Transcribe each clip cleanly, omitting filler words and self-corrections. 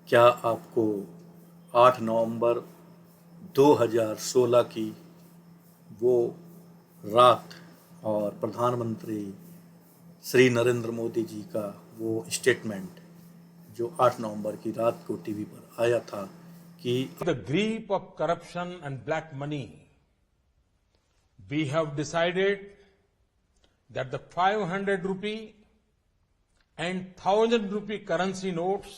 क्या आपको 8 नवंबर 2016 की वो रात और प्रधानमंत्री श्री नरेंद्र मोदी जी का वो स्टेटमेंट जो 8 नवंबर की रात को टीवी पर आया था कि The grip of corruption and black money, we have decided that the 500 rupee and 1000 rupee currency notes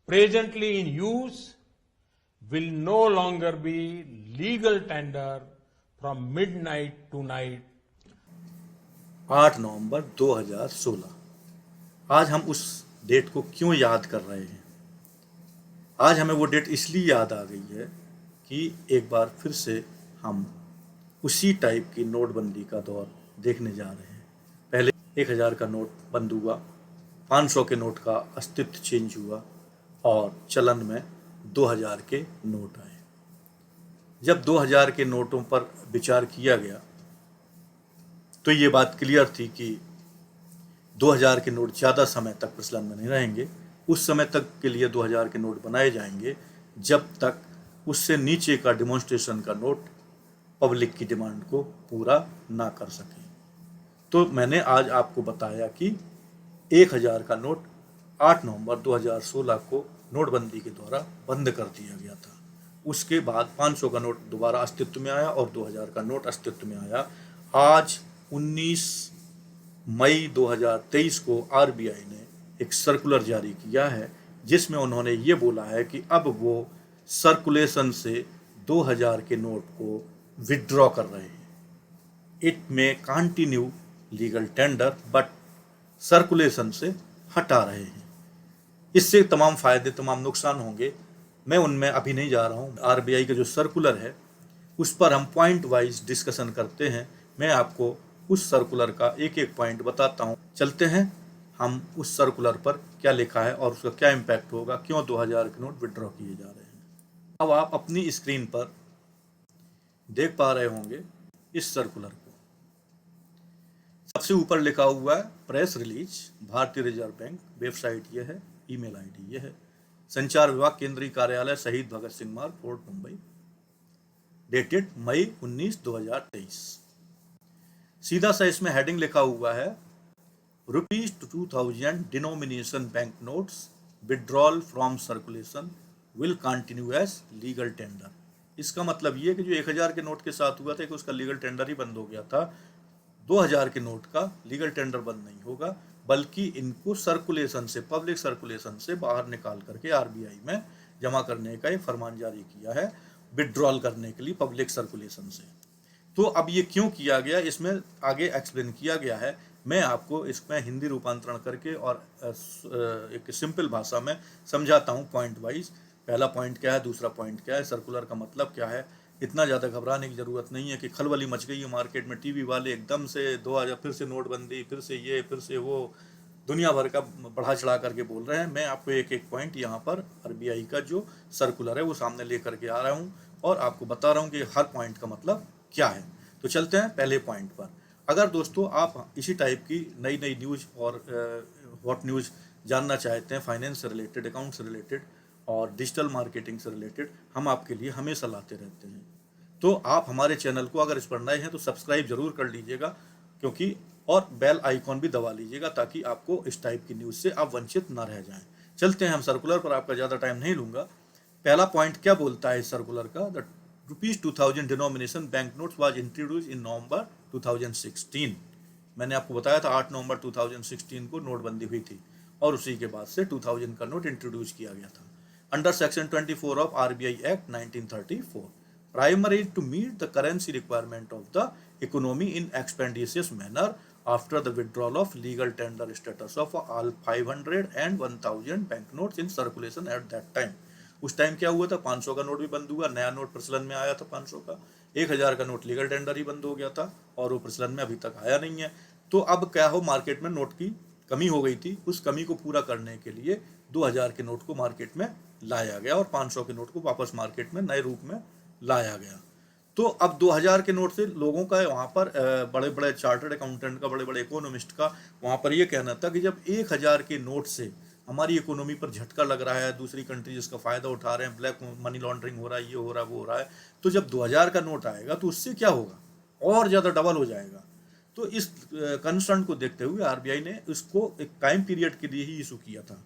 presently in use will no longer be legal tender from midnight to night. 8 नवंबर 2016 आज हम उस date को क्यों याद कर रहे हैं? आज हमें वो डेट इसलिए याद आ गई है कि एक बार फिर से हम उसी टाइप की नोटबंदी का दौर देखने जा रहे हैं। पहले 1000 का नोट बंद हुआ, 500 के नोट का अस्तित्व चेंज हुआ और चलन में 2000 के नोट आए। जब 2000 के नोटों पर विचार किया गया तो ये बात क्लियर थी कि 2000 के नोट ज़्यादा समय तक प्रचलन में नहीं रहेंगे। उस समय तक के लिए 2000 के नोट बनाए जाएंगे जब तक उससे नीचे का डिमॉन्स्ट्रेशन का नोट पब्लिक की डिमांड को पूरा ना कर सके। तो मैंने आज आपको बताया कि 1000 का नोट 8 नवंबर 2016 को नोटबंदी के द्वारा बंद कर दिया गया था। उसके बाद 500 का नोट दोबारा अस्तित्व में आया और 2000 का नोट अस्तित्व में आया। आज 19 मई 2023 को आरबीआई ने एक सर्कुलर जारी किया है जिसमें उन्होंने ये बोला है कि अब वो सर्कुलेशन से 2000 के नोट को विड्रॉ कर रहे हैं। इट में continue legal tender but circulation से हटा रहे हैं। इससे तमाम फायदे तमाम नुकसान होंगे, मैं उनमें अभी नहीं जा रहा हूँ। आरबीआई का जो सर्कुलर है उस पर हम पॉइंट वाइज डिस्कशन करते हैं। मैं आपको उस सर्कुलर का एक एक पॉइंट बताता हूँ। चलते हैं हम उस सर्कुलर पर क्या लिखा है और उसका क्या इम्पैक्ट होगा, क्यों 2000 के नोट विड्रॉ किए जा रहे हैं। अब आप अपनी स्क्रीन पर देख पा रहे होंगे इस सर्कुलर को। सबसे ऊपर लिखा हुआ है प्रेस रिलीज, भारतीय रिजर्व बैंक, वेबसाइट ये है, ईमेल आईडी ये है, संचार विभाग केंद्रीय कार्यालय शहीद भगत सिंह मार्ग, फोर्ट मुंबई, डेटेड मई 19 2023। सीधा सा इसमें हेडिंग लिखा हुआ है ₹2000 denomination bank notes withdrawal from circulation will continue as legal tender. इसका मतलब ये कि जो 1000 के नोट के साथ हुआ था कि उसका लीगल टेंडर ही बंद हो गया था। 2000 के नोट का लीगल टेंडर बंद नहीं होगा बल्कि इनको सर्कुलेशन से, पब्लिक सर्कुलेशन से बाहर निकाल करके आरबीआई में जमा करने का एक फरमान जारी किया है विड्रॉल करने के लिए पब्लिक सर्कुलेशन से। तो अब ये क्यों किया गया, इसमें आगे एक्सप्लेन किया गया है। मैं आपको इसमें हिंदी रूपांतरण करके और एक सिंपल भाषा में समझाता हूँ पॉइंट वाइज। पहला पॉइंट क्या है, दूसरा पॉइंट क्या है, सर्कुलर का मतलब क्या है। इतना ज़्यादा घबराने की ज़रूरत नहीं है कि खलबली मच गई है मार्केट में। टीवी वाले एकदम से 2000 फिर से नोटबंदी, फिर से ये, फिर से वो, दुनिया भर का बढ़ा चढ़ा करके बोल रहे हैं। मैं आपको एक एक पॉइंट यहाँ पर आरबीआई का जो सर्कुलर है वो सामने ले करके आ रहा हूँ और आपको बता रहा हूँ कि हर पॉइंट का मतलब क्या है। तो चलते हैं पहले पॉइंट पर। अगर दोस्तों आप इसी टाइप की नई नई न्यूज़ और हॉट न्यूज़ जानना चाहते हैं, फाइनेंस से रिलेटेड, अकाउंट से रिलेटेड और डिजिटल मार्केटिंग से रिलेटेड, हम आपके लिए हमेशा लाते रहते हैं। तो आप हमारे चैनल को अगर इस पर नए हैं तो सब्सक्राइब जरूर कर लीजिएगा, क्योंकि और बेल आइकॉन भी दबा लीजिएगा ताकि आपको इस टाइप की न्यूज़ से आप वंचित ना रह जाएं। चलते हैं हम सर्कुलर पर, आपका ज़्यादा टाइम नहीं लूँगा। पहला पॉइंट क्या बोलता है इस सर्कुलर का, the ₹2000 denomination bank notes was introduced in November 2016। मैंने आपको बताया था 8 नवंबर 2016 को नोटबंदी हुई थी और उसी के बाद से 2000 का नोट इंट्रोड्यूस किया गया था under section 24 of RBI act 1934, primarily to meet the currency requirement of the economy in expeditious manner after the withdrawal of legal tender status of all 500 and 1000 banknotes in circulation at that time। उस time क्या हुआ था, 500 का note भी बंद हुआ, नया note प्रचलन में आया था 500 का। 1000 का नोट लीगल टेंडर ही बंद हो गया था और वो प्रचलन में अभी तक आया नहीं है। तो अब क्या हो, मार्केट में नोट की कमी हो गई थी। उस कमी को पूरा करने के लिए 2000 के नोट को मार्केट में लाया गया और 500 के नोट को वापस मार्केट में नए रूप में लाया गया। तो अब 2000 के नोट से लोगों का वहाँ पर बड़े बड़े चार्टर्ड अकाउंटेंट का, बड़े बड़े इकोनॉमिस्ट का वहाँ पर ये कहना था कि जब 1000 के नोट से हमारी इकोनॉमी पर झटका लग रहा है, दूसरी कंट्री जिसका फ़ायदा उठा रहे हैं, ब्लैक मनी लॉन्ड्रिंग हो रहा है, ये हो रहा है, वो हो रहा है, तो जब 2000 का नोट आएगा तो उससे क्या होगा, और ज़्यादा डबल हो जाएगा। तो इस कंसर्न को देखते हुए आरबीआई ने इसको एक टाइम पीरियड के लिए ही इशू किया था,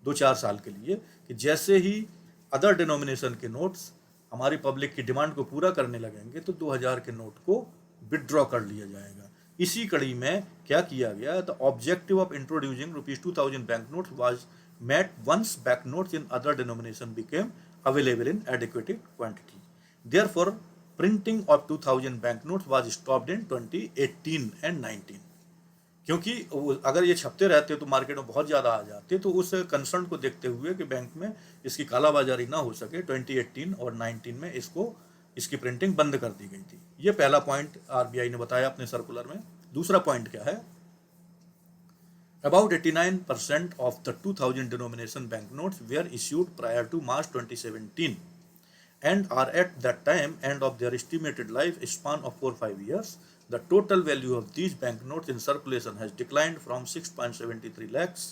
2-4 साल के लिए, कि जैसे ही अदर डिनोमिनेशन के नोट्स हमारी पब्लिक की डिमांड को पूरा करने लगेंगे तो 2000 के नोट को विदड्रॉ कर लिया जाएगा। इसी कड़ी में क्या किया गया, the objective of introducing ₹2000 bank notes was met once bank notes in other denomination became available in adequate quantity. Therefore, printing of 2000 banknotes was stopped in 2018 and 19. क्योंकि अगर ये छपते रहते तो मार्केट में बहुत ज़्यादा आ जाते, तो उस कंसर्न को देखते हुए कि बैंक में इसकी कालाबाजारी ना हो सके, 2018 और 19 में इसकी प्रिंटिंग बंद कर दी गई थी। ये पहला पॉइंट आरबीआई ने बताया अपने सर्कुलर में। दूसरा पॉइंट क्या है, About 89% of the 2000 denomination banknotes were issued prior to March 2017 and are at that time end of their estimated life span of 4-5 years. The total value of these banknotes in circulation has declined from 6.73 lakhs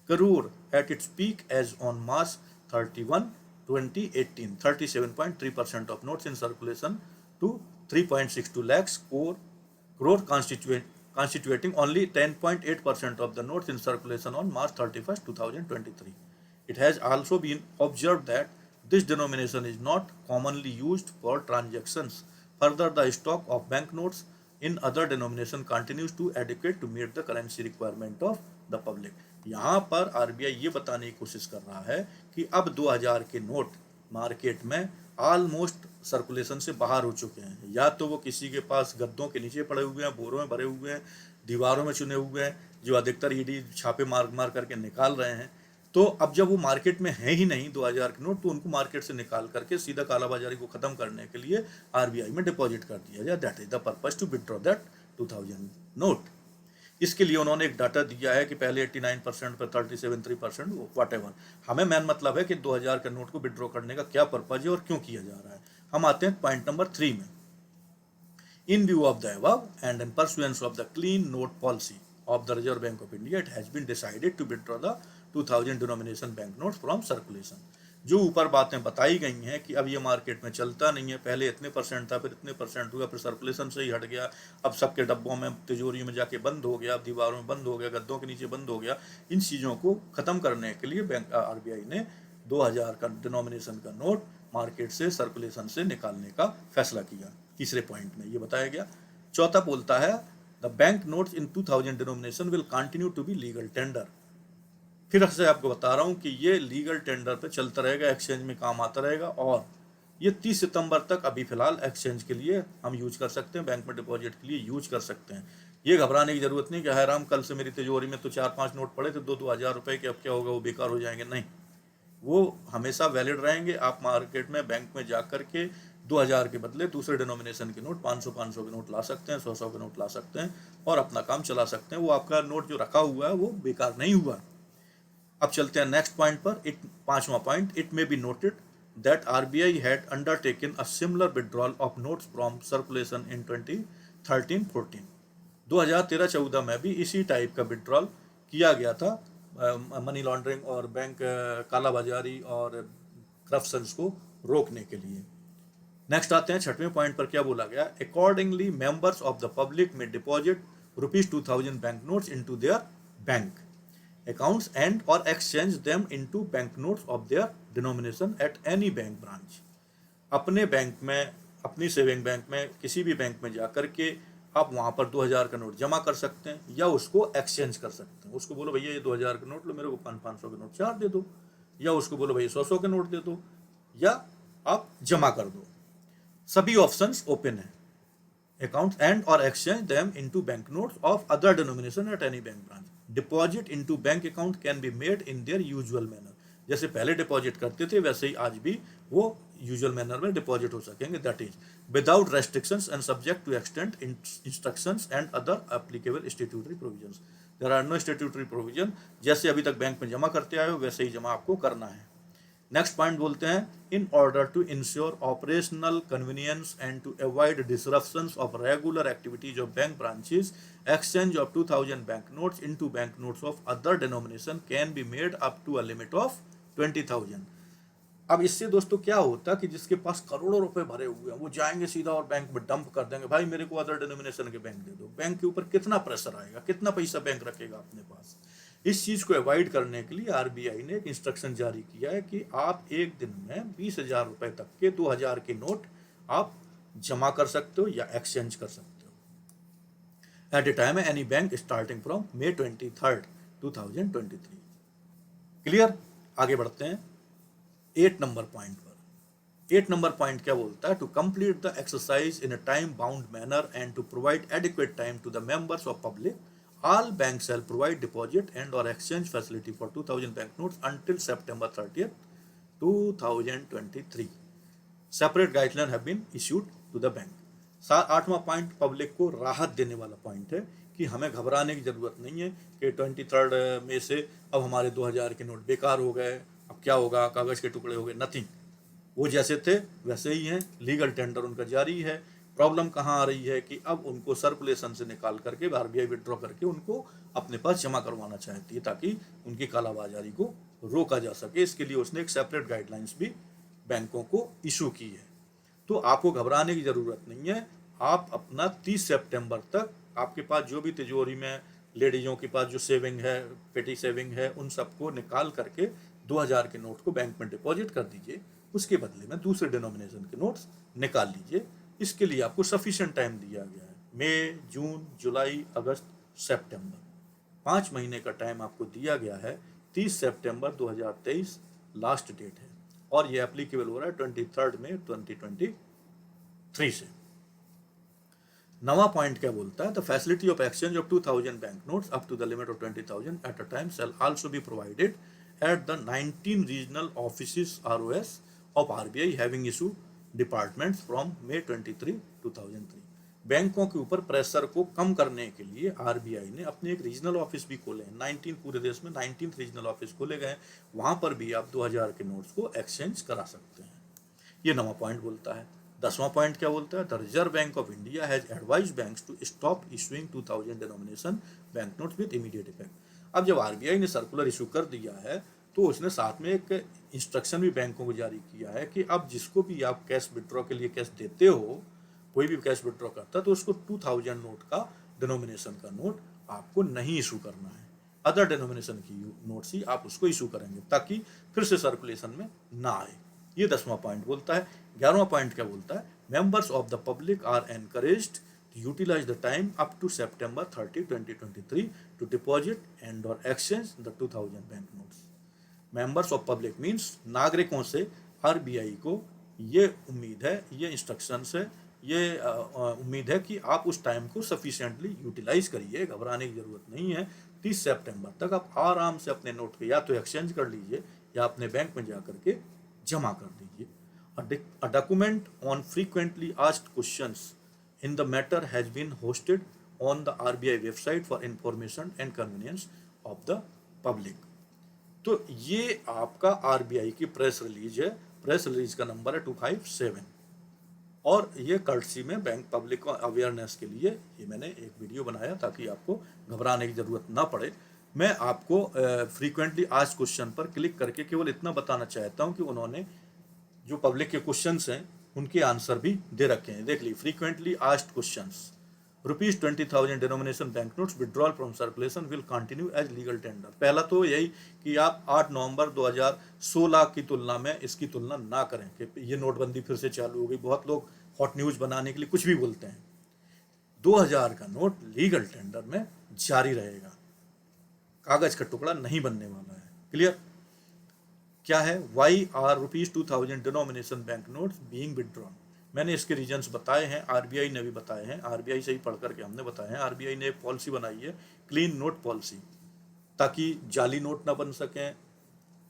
crore at its peak as on March 31, 2018, 37.3% of notes in circulation to 3.62 lakhs crore constituting only 10.8% of the notes in circulation on March 31st, 2023. It has also been observed that this denomination is not commonly used for transactions. Further, the stock of banknotes in other denomination continues to adequate to meet the currency requirement of the public. यहाँ पर RBI ये बताने की कोशिश कर रहा है कि अब 2000 के नोट मार्केट में ऑलमोस्ट सर्कुलेशन से बाहर हो चुके हैं, या तो वो किसी के पास गद्दों के नीचे पड़े हुए हैं, बोरों में भरे हुए हैं, दीवारों में चुने हुए हैं, जो अधिकतर ईडी छापे मार करके निकाल रहे हैं। तो अब जब वो मार्केट में है ही नहीं 2000 के नोट, तो उनको मार्केट से निकाल करके सीधा कालाबाजारी को खत्म करने के लिए आरबीआई में डिपॉजिट कर दिया जाए। That is the purpose to withdraw that 2000 note. इसके लिए उन्होंने एक डाटा दिया है कि पहले 89% पर 37-3% वट एवर। हमें मेन मतलब है कि 2000 के नोट को विड्रॉ करने का क्या पर्पज है और क्यों किया जा रहा है। हम आते हैं पॉइंट नंबर 3 में। इन view of the above and in pursuance of the clean note policy of the Reserve Bank of India, it has been decided to withdraw the 2000 denomination banknotes from circulation. जो ऊपर बातें बताई गई हैं कि अब ये मार्केट में चलता नहीं है, पहले इतने परसेंट था, फिर इतने परसेंट हुआ, फिर सर्कुलेशन से ही हट गया, अब सबके डब्बों में तिजोरियों में जाके बंद हो गया, अब दीवारों में बंद हो गया, गद्दों के नीचे बंद हो गया। इन चीज़ों को ख़त्म करने के लिए बैंक आरबीआई ने 2000 का डिनोमिनेशन का नोट मार्केट से सर्कुलेशन से निकालने का फैसला किया। तीसरे पॉइंट में ये बताया गया। चौथा बोलता है the bank notes in 2000 denomination will continue to be legal tender. फिर से आपको बता रहा हूँ कि ये लीगल टेंडर पे चलता रहेगा, एक्सचेंज में काम आता रहेगा, और ये 30 सितंबर तक अभी फिलहाल एक्सचेंज के लिए हम यूज कर सकते हैं, बैंक में डिपॉजिट के लिए यूज कर सकते हैं। ये घबराने की जरूरत नहीं कि हाय राम कल से मेरी तिजोरी में तो 4-5 नोट पड़े थे 2-2 हज़ार रुपए के, अब क्या होगा, वो बेकार हो जाएंगे। नहीं, वो हमेशा वैलिड रहेंगे। आप मार्केट में बैंक में जा कर के 2000 के बदले दूसरे डिनोमिनेशन के नोट 500-500 के नोट ला सकते हैं, 100-100 के नोट ला सकते हैं और अपना काम चला सकते हैं। वो आपका नोट जो रखा हुआ है वो बेकार नहीं हुआ। अब चलते हैं नेक्स्ट पॉइंट पर। पांचवा point, it may be noted that RBI had undertaken a similar withdrawal of notes from circulation इन 2013-14। 2013-14 में भी इसी टाइप का विड्रॉल किया गया था मनी लॉन्ड्रिंग और बैंक कालाबाजारी और करप्शंस को रोकने के लिए। नेक्स्ट आते हैं छठवें पॉइंट पर। क्या बोला गया, accordingly members of the public may deposit ₹2000 bank notes into their bank accounts and or exchange them into banknotes of their denomination at any bank branch। अपने बैंक में, अपनी सेविंग बैंक में, किसी भी बैंक में जाकर के आप वहाँ पर 2000 का नोट जमा कर सकते हैं या उसको एक्सचेंज कर सकते हैं। उसको बोलो भैया ये 2000 का नोट लो, मेरे को 500 के नोट 4 दे दो, या उसको बोलो भैया 100 के नोट दे दो, या आप जमा कर दो। सभी ऑप्शंस ओपन है। Accounts and or exchange them into banknotes of other denomination at any bank branch। Deposit into bank account can be made in their usual manner। जैसे पहले डिपॉजिट करते थे वैसे ही आज भी वो यूजुअल मैनर में डिपॉजिट हो सकेंगे। That is without restrictions and subject to extent instructions and other applicable statutory provisions. There are no statutory provision. जैसे अभी तक बैंक में जमा करते आए हो वैसे ही जमा आपको करना है। नेक्स्ट पॉइंट बोलते हैं, in order to ensure operational convenience and to avoid disruptions of regular activities of bank branches, exchange of 2000 bank notes into bank notes of other denomination can be made up to a limit of 20,000। अब इससे दोस्तों क्या होता कि जिसके पास करोड़ों रुपए भरे हुए हैं वो जाएंगे सीधा और बैंक में डंप कर देंगे, भाई मेरे को अदर डिनोमिनेशन के बैंक दे दो। बैंक के ऊपर कितना प्रेशर आएगा, कितना पैसा बैंक रखेगा अपने पास। इस चीज को अवॉइड करने के लिए आरबीआई ने एक इंस्ट्रक्शन जारी किया है कि आप एक दिन में 20,000 रुपए तक के 2,000 के नोट आप जमा कर सकते हो या एक्सचेंज कर सकते हो at a time any bank starting from May 23, 2023। Clear, आगे बढ़ते हैं 8 नंबर पॉइंट पर। 8 नंबर पॉइंट क्या बोलता है, to complete the exercise in a time bound manner and to provide adequate time to the members of public, all banks shall provide deposit and or exchange facility for 2000 banknotes until September 30th, 2023. Separate guidelines have been issued to the bank. 8वां point public को राहत देने वाला point है कि हमें घबराने की जरूरत नहीं है कि 23 में से अब हमारे 2000 के नोट बेकार हो गए, अब क्या होगा, कागज के टुकड़े हो गए, नथिंग। वो जैसे थे वैसे ही हैं, लीगल टेंडर उनका जारी है। प्रॉब्लम कहाँ आ रही है कि अब उनको सर्कुलेशन से निकाल करके आरबीआई विड्रॉ करके उनको अपने पास जमा करवाना चाहती है ताकि उनकी कालाबाजारी को रोका जा सके। इसके लिए उसने एक सेपरेट गाइडलाइंस भी बैंकों को इशू की है। तो आपको घबराने की ज़रूरत नहीं है। आप अपना 30 सितंबर तक आपके पास जो भी तिजोरी में लेडीजों के पास जो सेविंग है, पेटी सेविंग है, उन सबको निकाल करके 2000 के नोट को बैंक में डिपॉजिट कर दीजिए। उसके बदले में दूसरे डिनोमिनेशन के नोट्स निकाल लीजिए। इसके लिए आपको सफिशिएंट टाइम दिया गया है। मई, जून, जुलाई, अगस्त, सितंबर 5 महीने का टाइम आपको दिया गया है। 30 सितंबर 2023 लास्ट डेट है और ये एप्लीकेबल हो रहा है 23 मई 2023 से। नवा पॉइंट क्या बोलता है, the facility of exchange of 2000 bank notes up to the limit of 20,000 at a time shall also be provided at the 19 regional offices ROS of RBI having issued departments from May 23, 2003। बैंकों के ऊपर pressure को कम करने के लिए RBI ने अपने एक रीजनल ऑफिस भी खोले हैं। 19 पूरे देश में 19 रीजनल ऑफिस खोले गए हैं, वहां पर भी आप 2000 के नोट्स को एक्सचेंज करा सकते हैं। ये नवा पॉइंट बोलता है। 10वां पॉइंट क्या बोलता है, the reserve bank of India has advise banks to stop issuing 2000 denomination bank notes with immediate effect. अब जब आरबीआई ने सर्कुलर इशू कर दिया है तो उसने साथ में एक इंस्ट्रक्शन भी बैंकों को जारी किया है कि अब जिसको भी आप कैश विड्रॉ के लिए कैश देते हो, कोई भी कैश विड्रॉ करता है तो उसको 2000 नोट का डिनोमिनेशन का नोट आपको नहीं इशू करना है। अदर डिनोमिनेशन की नोट्स ही आप उसको इशू करेंगे ताकि फिर से सर्कुलेशन में ना आए। ये 10वां पॉइंट बोलता है। 11वां पॉइंट क्या बोलता है, members of the public are encouraged utilize the time up to September 30, 2023 to deposit and or exchange the 2000 bank notes। Members of public means नागरिकों से आरबीआई को ये उम्मीद है, ये इंस्ट्रक्शंस है, ये उम्मीद है कि आप उस टाइम को सफिशिएंटली यूटिलाइज करिए। घबराने की जरूरत नहीं है। 30 सितंबर तक आप आराम से अपने नोट के या तो एक्सचेंज कर लीजिए या अपने बैंक में जा करके जमा कर दीजिए। A document on frequently asked questions in the matter has been hosted on the RBI website for information and convenience of the public। तो ये आपका आरबीआई की प्रेस रिलीज है। प्रेस रिलीज का नंबर है 257 और ये कर्टसी में बैंक पब्लिक को अवेयरनेस के लिए ये मैंने एक वीडियो बनाया ताकि आपको घबराने की ज़रूरत ना पड़े। मैं आपको फ्रीक्वेंटली आस्क्ड क्वेश्चन पर क्लिक करके केवल इतना बताना चाहता हूँ कि उन्होंने जो पब्लिक के क्वेश्चंस हैं उनके आंसर भी दे रखे हैं। देख लीजिए, frequently asked questions, ₹20,000 denomination bank notes withdrawal from circulation will continue as legal tender. पहला तो यही कि आप 8 नवंबर 2016 की तुलना में इसकी तुलना ना करें कि ये नोटबंदी फिर से चालू हो गई। बहुत लोग हॉट न्यूज बनाने के लिए कुछ भी बोलते हैं। 2000 का नोट लीगल टेंडर में जारी रहेगा, कागज का टुकड़ा नहीं बनने वाला है। क्लियर? क्या है, why are ₹2000 denomination bank notes being withdrawn. मैंने इसके रीजंस बताए हैं, आरबीआई ने भी बताए हैं, आरबीआई से ही पढ़ करके हमने बताए हैं। आरबीआई ने एक पॉलिसी बनाई है, क्लीन नोट पॉलिसी, ताकि जाली नोट ना बन सकें,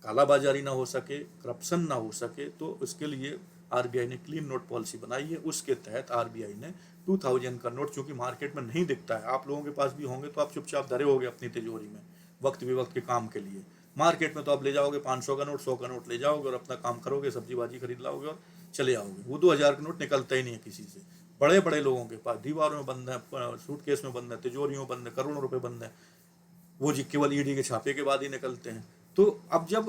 कालाबाजारी ना हो सके, करप्शन ना हो सके। तो इसके लिए आरबीआई ने क्लीन नोट पॉलिसी बनाई है। उसके तहत आरबीआई ने 2000 का नोट, चूंकि मार्केट में नहीं दिखता है, आप लोगों के पास भी होंगे तो आप चुपचाप धरे होंगे अपनी तिजोरी में वक्त विवक्त के काम के लिए, मार्केट में तो आप ले जाओगे 500 का नोट, 100 का नोट ले जाओगे और अपना काम करोगे, सब्जी भाजी खरीद लाओगे और चले आओगे। वो 2000 का नोट निकलता ही नहीं है किसी से। बड़े बड़े लोगों के पास दीवारों में बंद है, सूटकेस में बंद है, तिजोरियों में बंद है, करोड़ों रुपए बंद है, वो जी केवल ईडी के छापे के बाद ही निकलते हैं। तो अब जब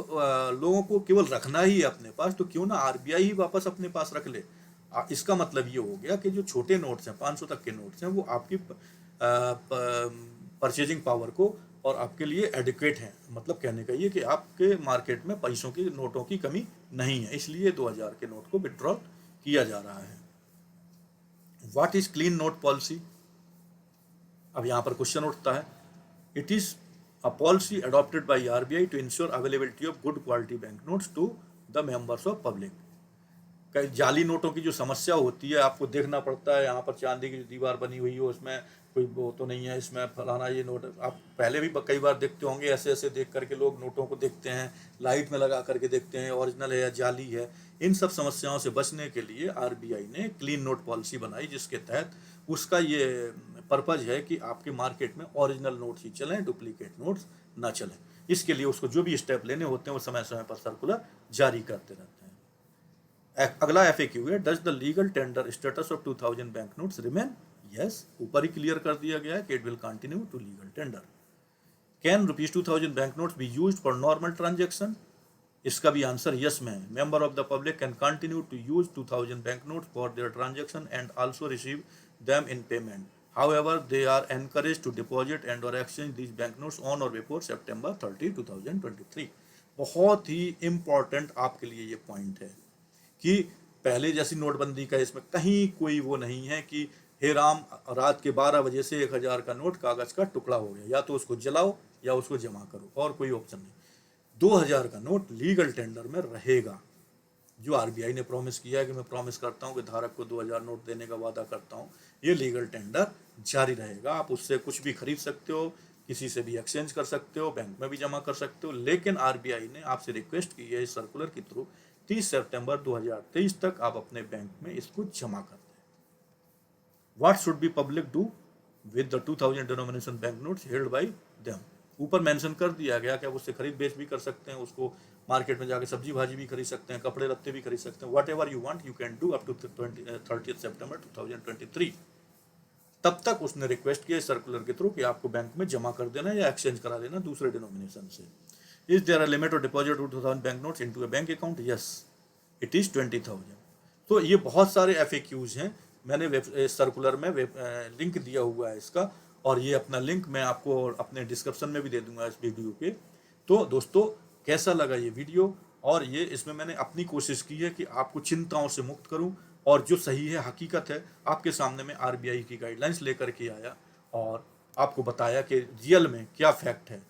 लोगों को केवल रखना ही है अपने पास, तो क्यों ना आरबीआई ही वापस अपने पास रख ले। इसका मतलब ये हो गया कि जो छोटे नोट्स हैं, 500 तक के नोट्स हैं, वो आपकी परचेजिंग पावर को और आपके लिए एडिक्वेट हैं। मतलब कहने का ये कि आपके मार्केट में पैसों की, नोटों की कमी नहीं है, इसलिए 2000 के नोट को विड्रॉल किया जा रहा है। What is clean note policy? अब यहाँ पर क्वेश्चन उठता है। It is a policy adopted by RBI to ensure availability of good quality banknotes to the members of public। कई जाली नोटों की जो समस्या होती है, आपको देखना पड़ता है, यहाँ पर चांदी की जो दीवार बनी हुई हो उसमें कोई वो तो नहीं है, इसमें फलाना ये नोट, आप पहले भी कई बार देखते होंगे, ऐसे ऐसे देख करके लोग नोटों को देखते हैं, लाइट में लगा करके देखते हैं ओरिजिनल है या जाली है। इन सब समस्याओं से बचने के लिए आरबीआई ने क्लीन नोट पॉलिसी बनाई, जिसके तहत उसका ये पर्पज है कि आपके मार्केट में ओरिजिनल नोट्स ही चलें, डुप्लीकेट नोट्स ना चलें। इसके लिए उसको जो भी स्टेप लेने होते हैं वो समय समय पर सर्कुलर जारी करते रहते हैं। अगला FAQ है, does the legal tender status of 2000 bank notes remain? Yes, ऊपर ही क्लियर कर दिया गया है कि it will continue to legal tender. Can ₹2000 bank notes be used for normal transaction? इसका भी आंसर यस में है। Member of the public can continue to use 2000 bank notes for their transaction and also receive them in payment. However, they are encouraged to deposit and or exchange these banknotes on or before September 30, 2023। बहुत ही important आपके लिए ये point है कि पहले जैसी नोटबंदी का इसमें कहीं कोई वो नहीं है कि हे राम रात के 12 बजे से 1000 का नोट कागज का टुकड़ा हो गया, या तो उसको जलाओ या उसको जमा करो, और कोई ऑप्शन नहीं। 2000 का नोट लीगल टेंडर में रहेगा। जो आरबीआई ने प्रॉमिस किया है कि मैं प्रॉमिस करता हूं कि धारक को 2000 नोट देने का वादा करता हूं, ये लीगल टेंडर जारी रहेगा। आप उससे कुछ भी खरीद सकते हो, किसी से भी एक्सचेंज कर सकते हो, बैंक में भी जमा कर सकते हो, लेकिन आरबीआई ने आपसे रिक्वेस्ट की है इस सर्कुलर के थ्रू 30 सितंबर 2023 तक आप अपने बैंक में इसको जमा कर दें। What should be public do with the 2000 denomination bank notes held by them? ऊपर मेंशन कर दिया गया कि आप उससे खरीद बेच भी कर सकते हैं, उसको मार्केट में जाके सब्जी भाजी भी खरीद सकते हैं, कपड़े लत्ते भी खरीद सकते हैं। Whatever you want you can do up to 30 सितंबर 2023। तब तक उसने रिक्वेस्ट किया सर्कुलर के थ्रू कि आपको बैंक में जमा कर देना या एक्सचेंज करा देना दूसरे डिनोमिनेशन से। Is there a limit of deposit 2000 bank notes into a bank account? Yes, it is 20,000। तो ये बहुत सारे FAQs हैं, मैंने सर्कुलर में लिंक दिया हुआ है इसका, और ये अपना लिंक मैं आपको अपने डिस्क्रिप्शन में भी दे दूंगा इस वीडियो के। तो दोस्तों, कैसा लगा ये वीडियो? और ये इसमें मैंने अपनी कोशिश की है कि आपको चिंताओं से मुक्त करूं, और जो सही है, हकीकत है, आपके सामने में आरबीआई की गाइडलाइंस लेकर के आया और आपको बताया कि रियल में क्या फैक्ट है।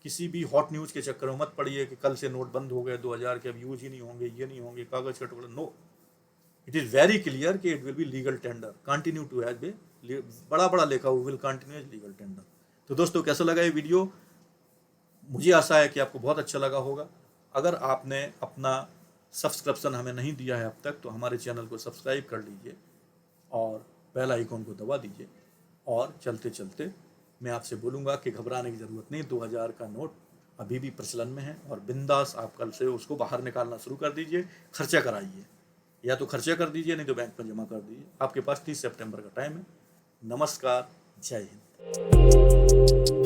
किसी भी हॉट न्यूज़ के चक्कर में मत पड़िए कि कल से नोट बंद हो गए 2000 के, अब यूज ही नहीं होंगे, ये नहीं होंगे, कागज का टुकड़ा। No, it is very clear कि it will be legal tender, continue to have a बड़ा लिखा हुआ will continue as legal tender. तो दोस्तों, कैसा लगा ये वीडियो? मुझे आशा है कि आपको बहुत अच्छा लगा होगा। अगर आपने अपना सब्सक्रिप्शन हमें नहीं दिया है अब तक, तो हमारे चैनल को सब्सक्राइब कर लीजिए और बेल आइकॉन को दबा दीजिए। और चलते चलते मैं आपसे बोलूँगा कि घबराने की ज़रूरत नहीं, 2000 का नोट अभी भी प्रचलन में है, और बिंदास आप कल से उसको बाहर निकालना शुरू कर दीजिए। खर्चा कराइए, या तो खर्चा कर दीजिए, नहीं तो बैंक में जमा कर दीजिए। आपके पास 30 सितंबर का टाइम है। नमस्कार, जय हिंद।